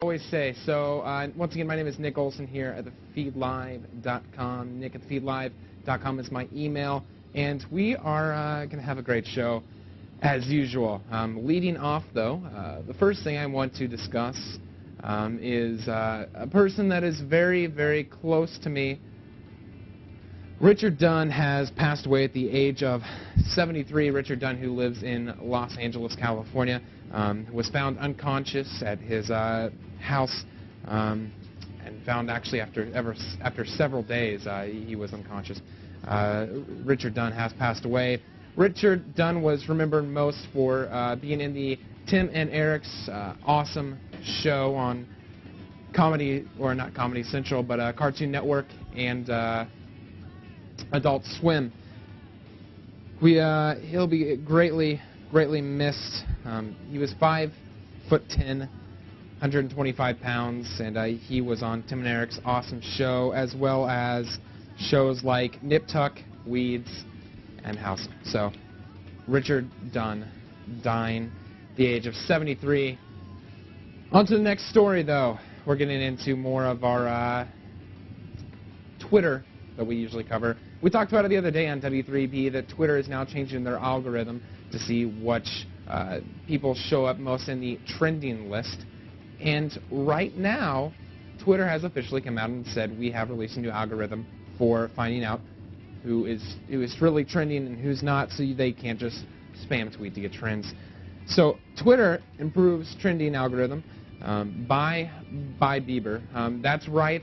Always say. So once again, my name is Nick Olson here at thefeedlive.com. Nick at thefeedlive.com is my email, and we are going to have a great show as usual. Leading off, though, the first thing I want to discuss is a person that is very, very close to me. Richard Dunn has passed away at the age of 73. Richard Dunn, who lives in Los Angeles, California, was found unconscious at his house, and found actually after several days he was unconscious. Richard Dunn has passed away. Richard Dunn was remembered most for being in the Tim and Eric's awesome show on Comedy, or not Comedy Central, but Cartoon Network and Adult Swim. He'll be greatly missed. He was 5'10", 125 pounds, and he was on Tim and Eric's awesome show, as well as shows like Nip Tuck, Weeds, and House. So, Richard Dunn dying at the age of 73. On to the next story, though. We're getting into more of our Twitter that we usually cover. We talked about it the other day on W3B that Twitter is now changing their algorithm to see which people show up most in the trending list. And right now, Twitter has officially come out and said we have released a new algorithm for finding out who is really trending and who's not, so they can't just spam tweet to get trends. So Twitter improves trending algorithm by Bieber. That's right.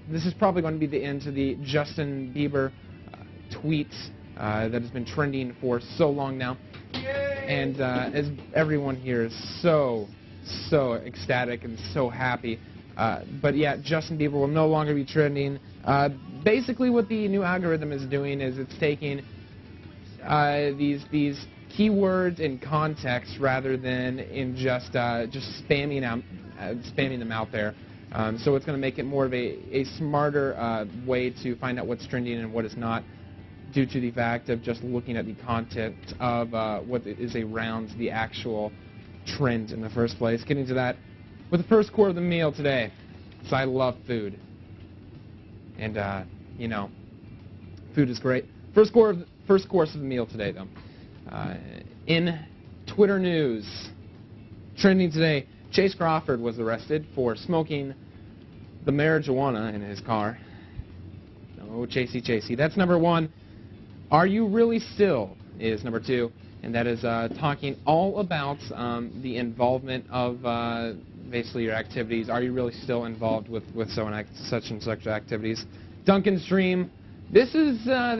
This is probably going to be the end to the Justin Bieber tweet that has been trending for so long now. And as everyone here is so ecstatic and so happy. But yeah, Justin Bieber will no longer be trending. Basically what the new algorithm is doing is it's taking these keywords in context rather than in just spamming them out there. So it's going to make it more of a smarter way to find out what's trending and what is not, due to the fact of just looking at the content of what is around the actual trend in the first place. Getting to that with the first core of the meal today. So I love food. And, you know, food is great. First course of the meal today, though. In Twitter news, trending today, Chase Crawford was arrested for smoking the marijuana in his car. Oh, Chasey. That's number one. Are You Really Still is number two, and that is talking all about the involvement of basically your activities. Are you really still involved with such and such activities? Duncan's Dream. This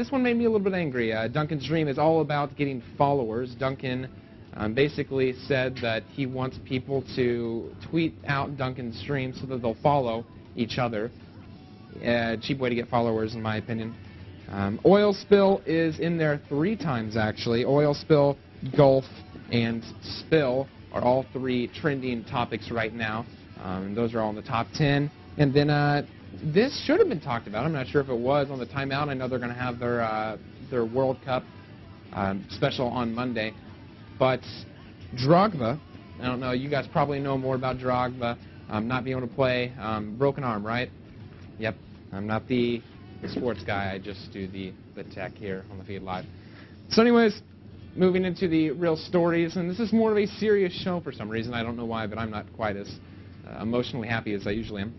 one made me a little bit angry. Duncan's Dream is all about getting followers. Duncan basically said that he wants people to tweet out Duncan's Dream so that they'll follow each other. Cheap way to get followers, in my opinion. Oil spill is in there 3 times, actually. Oil spill, golf, and spill are all 3 trending topics right now. Those are all in the top 10. And then this should have been talked about. I'm not sure if it was on the timeout. I know they're going to have their World Cup special on Monday. But Drogba, I don't know, you guys probably know more about Drogba not being able to play. Broken arm, right? Yep. I'm not the sports guy. I just do the tech here on the Feed Live. So anyways, moving into the real stories, and this is more of a serious show for some reason. I don't know why, but I'm not quite as emotionally happy as I usually am.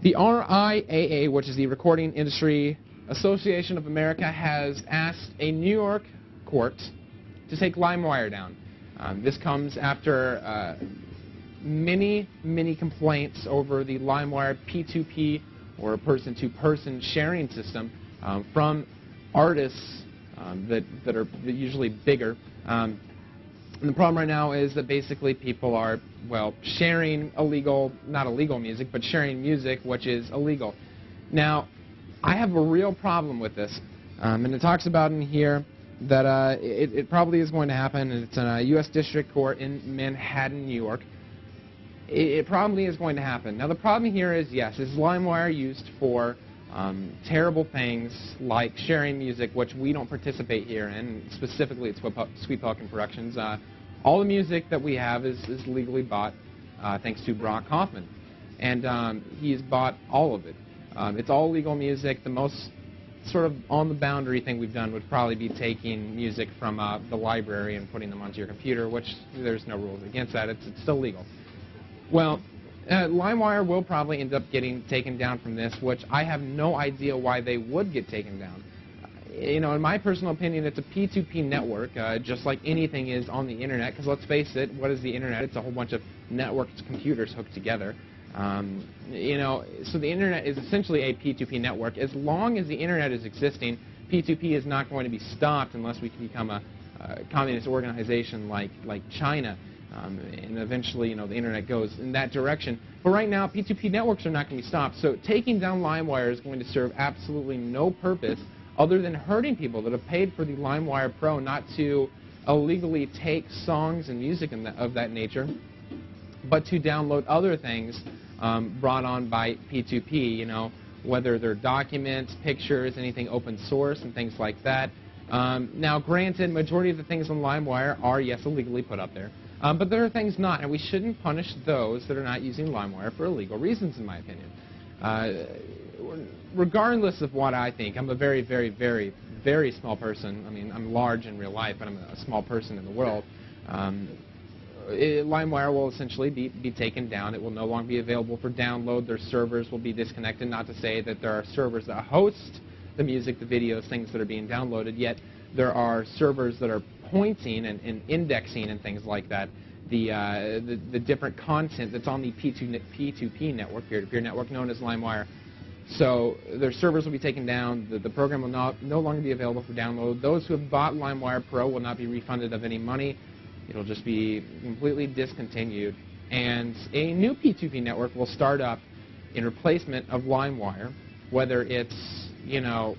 The RIAA, which is the Recording Industry Association of America, has asked a New York court to take LimeWire down. This comes after many complaints over the LimeWire P2P, or person-to-person sharing system from artists that are usually bigger. And the problem right now is that basically people are, well, sharing not illegal music, but sharing music which is illegal. Now, I have a real problem with this, and it talks about in here that it probably is going to happen, and it's in a U.S. District Court in Manhattan, New York. It probably is going to happen. Now, the problem here is, yes, is LimeWire used for terrible things like sharing music, which we don't participate here in, specifically at Sweet Pelican Productions. All the music that we have is legally bought. thanks to Brock Hoffman. And he's bought all of it. It's all legal music. The most sort of on the boundary thing we've done would probably be taking music from the library and putting them onto your computer, which there's no rules against that. It's still legal. Well, LimeWire will probably end up getting taken down from this, which I have no idea why they would get taken down. You know, in my personal opinion, it's a P2P network, just like anything is on the internet, because let's face it, what is the internet? It's a whole bunch of networked computers hooked together. You know, so the internet is essentially a P2P network. As long as the internet is existing, P2P is not going to be stopped unless we can become a communist organization like China. And eventually, you know, the internet goes in that direction. But right now, P2P networks are not going to be stopped. So taking down LimeWire is going to serve absolutely no purpose other than hurting people that have paid for the LimeWire Pro not to illegally take songs and music of that nature, but to download other things brought on by P2P, you know, whether they're documents, pictures, anything open source, and things like that. Now, granted, majority of the things on LimeWire are, yes, illegally put up there. But there are things not, and we shouldn't punish those that are not using LimeWire for illegal reasons, in my opinion. Regardless of what I think, I'm a very, very, very, very small person. I mean, I'm large in real life, but I'm a small person in the world. LimeWire will essentially be taken down. It will no longer be available for download. Their servers will be disconnected. Not to say that there are servers that host the music, the videos, things that are being downloaded, yet there are servers that are pointing and indexing and things like that, the different content that's on the P2P network, peer-to-peer network known as LimeWire. So their servers will be taken down. The program will no longer be available for download. Those who have bought LimeWire Pro will not be refunded of any money. It'll just be completely discontinued. And a new P2P network will start up in replacement of LimeWire, whether it's, you know,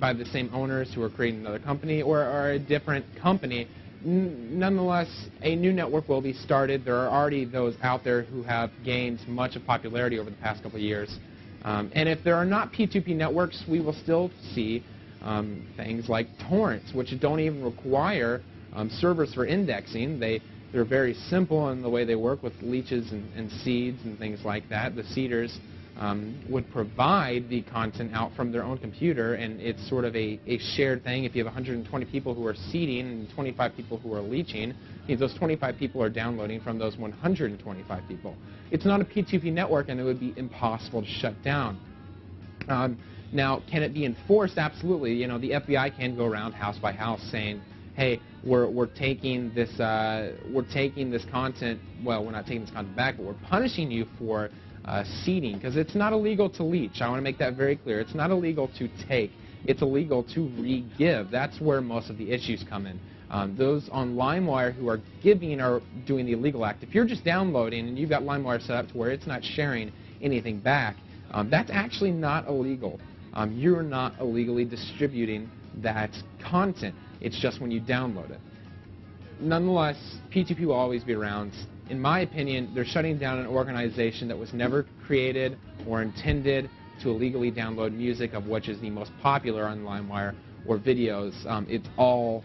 by the same owners who are creating another company or a different company. Nonetheless, a new network will be started. There are already those out there who have gained much of popularity over the past couple of years. And if there are not P2P networks, we will still see things like torrents, which don't even require servers for indexing. They're very simple in the way they work with leeches and seeds and things like that. The seeders would provide the content out from their own computer, and it's sort of a shared thing. If you have 120 people who are seeding and 25 people who are leeching, those 25 people are downloading from those 125 people. It's not a P2P network, and it would be impossible to shut down. Now, can it be enforced? Absolutely. You know, the FBI can go around house by house saying, "Hey, we're taking this content. Well, we're not taking this content back, but we're punishing you for seeding," because it's not illegal to leech. I want to make that very clear. It's not illegal to take. It's illegal to re-give. That's where most of the issues come in. Those on LimeWire who are giving are doing the illegal act. If you're just downloading and you've got LimeWire set up to where it's not sharing anything back, that's actually not illegal. You're not illegally distributing that content. It's just when you download it. Nonetheless, P2P will always be around. In my opinion, they're shutting down an organization that was never created or intended to illegally download music, of which is the most popular on LimeWire, or videos. It's all,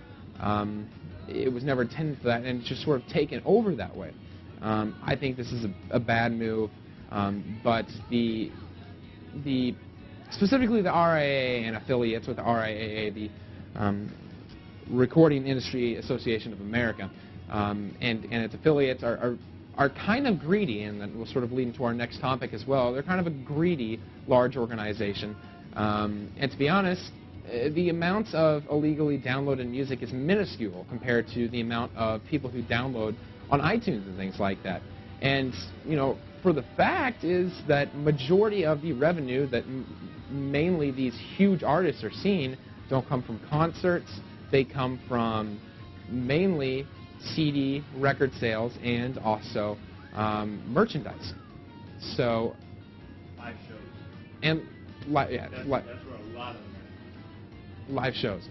it was never intended for that, and it's just sort of taken over that way. I think this is a bad move, but specifically the RIAA and affiliates with the RIAA, the Recording Industry Association of America, and its affiliates are kind of greedy, and that will sort of lead into our next topic as well. They're kind of a greedy large organization, and to be honest, the amount of illegally downloaded music is minuscule compared to the amount of people who download on iTunes and things like that. And, you know, for the fact is that majority of the revenue that mainly these huge artists are seeing don't come from concerts. They come from mainly CD record sales and also merchandise. So live shows. And yeah, that's where a lot of them are. Live shows.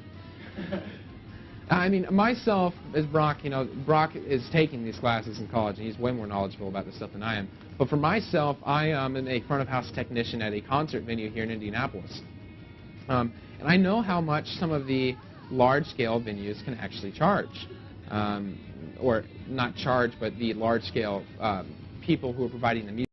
I mean, myself, as Brock, you know, Brock is taking these classes in college, and he's way more knowledgeable about this stuff than I am. But for myself, I am a front-of-house technician at a concert venue here in Indianapolis. And I know how much some of the large-scale venues can actually charge. or not charge, but the large-scale people who are providing the music.